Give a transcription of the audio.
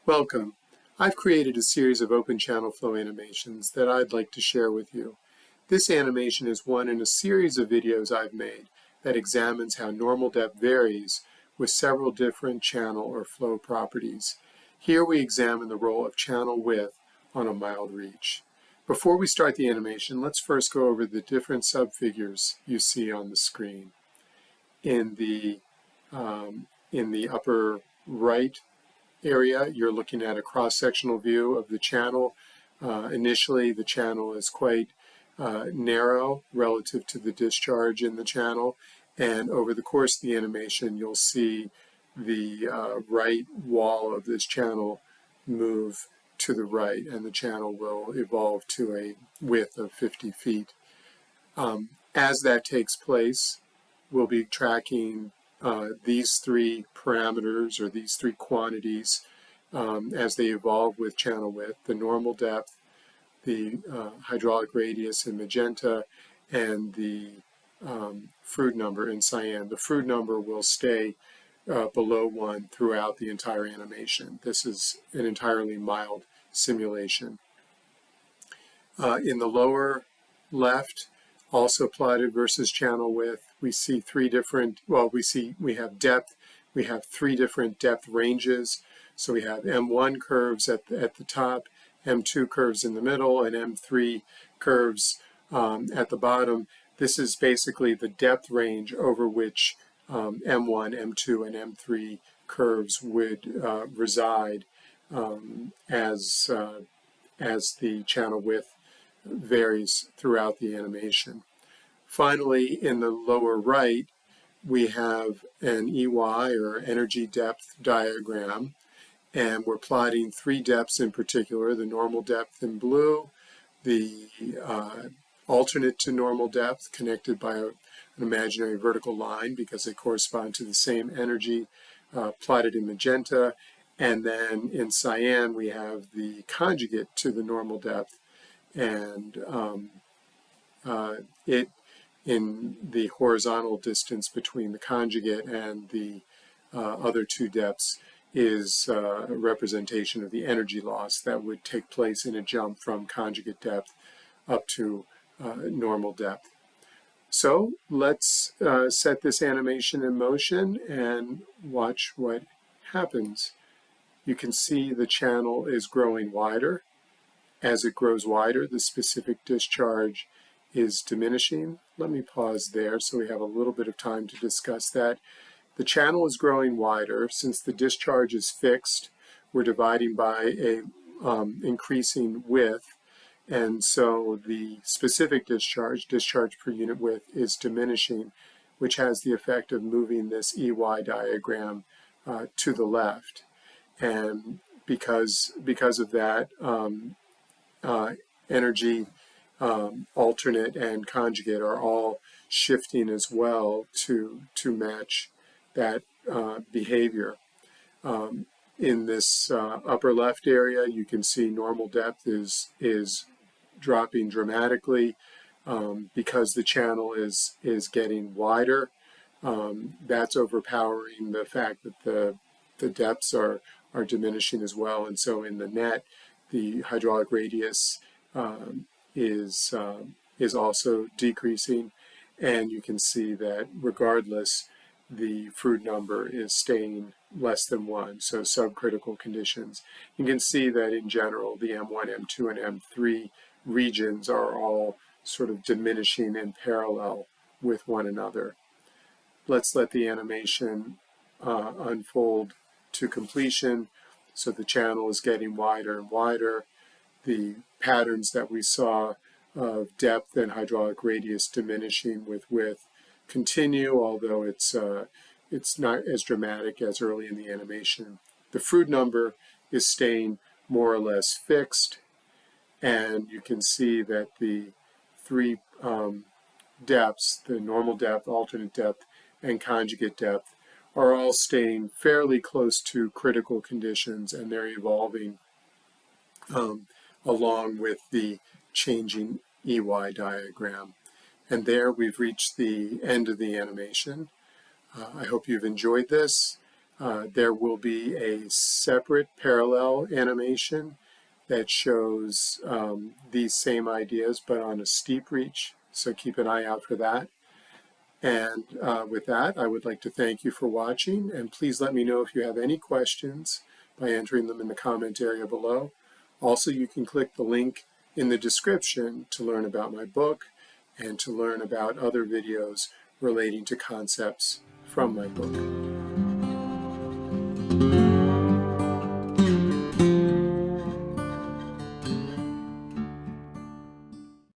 Welcome. I've created a series of open channel flow animations that I'd like to share with you. This animation is one in a series of videos I've made that examines how normal depth varies with several different channel or flow properties. Here we examine the role of channel width on a mild reach. Before we start the animation, let's first go over the different subfigures you see on the screen. In the upper right area, you're looking at a cross-sectional view of the channel. Initially, the channel is quite narrow relative to the discharge in the channel, and over the course of the animation, you'll see the right wall of this channel move to the right, and the channel will evolve to a width of 50 feet. As that takes place, we'll be tracking these three parameters or these three quantities as they evolve with channel width: the normal depth, the hydraulic radius in magenta, and the Froude number in cyan. The Froude number will stay below 1 throughout the entire animation. This is an entirely mild simulation. In the lower left, also plotted versus channel width, we see three different, we have depth, we have three different depth ranges. So we have M1 curves at the top, M2 curves in the middle, and M3 curves at the bottom. This is basically the depth range over which M1, M2, and M3 curves would reside as the channel width varies throughout the animation. Finally, in the lower right, we have an EY, or energy depth diagram, and we're plotting three depths in particular: the normal depth in blue, the alternate to normal depth connected by an imaginary vertical line because they correspond to the same energy, plotted in magenta, and then in cyan we have the conjugate to the normal depth, and it in the horizontal distance between the conjugate and the other two depths is a representation of the energy loss that would take place in a jump from conjugate depth up to normal depth. So let's set this animation in motion and watch what happens. You can see the channel is growing wider. As it grows wider, the specific discharge is diminishing. Let me pause there so we have a little bit of time to discuss that. The channel is growing wider. Since the discharge is fixed, we're dividing by a increasing width, and so the specific discharge per unit width, is diminishing, which has the effect of moving this EY diagram to the left. And because of that, energy alternate and conjugate are all shifting as well to match that behavior. In this upper left area, you can see normal depth is dropping dramatically because the channel is getting wider. That's overpowering the fact that the depths are diminishing as well, and so in the net, the hydraulic radius is also decreasing, and you can see that regardless, the Froude number is staying less than 1, so subcritical conditions. You can see that in general, the M1, M2, and M3 regions are all sort of diminishing in parallel with one another. Let's let the animation unfold to completion. So the channel is getting wider and wider. The patterns that we saw of depth and hydraulic radius diminishing with width continue, although it's not as dramatic as early in the animation. The Froude number is staying more or less fixed, and you can see that the three depths, the normal depth, alternate depth, and conjugate depth, are all staying fairly close to critical conditions, and they're evolving along with the changing EY diagram. And there we've reached the end of the animation. I hope you've enjoyed this. There will be a separate parallel animation that shows these same ideas but on a steep reach, so keep an eye out for that. And with that, I would like to thank you for watching, and please let me know if you have any questions by entering them in the comment area below. Also, you can click the link in the description to learn about my book and to learn about other videos relating to concepts from my book.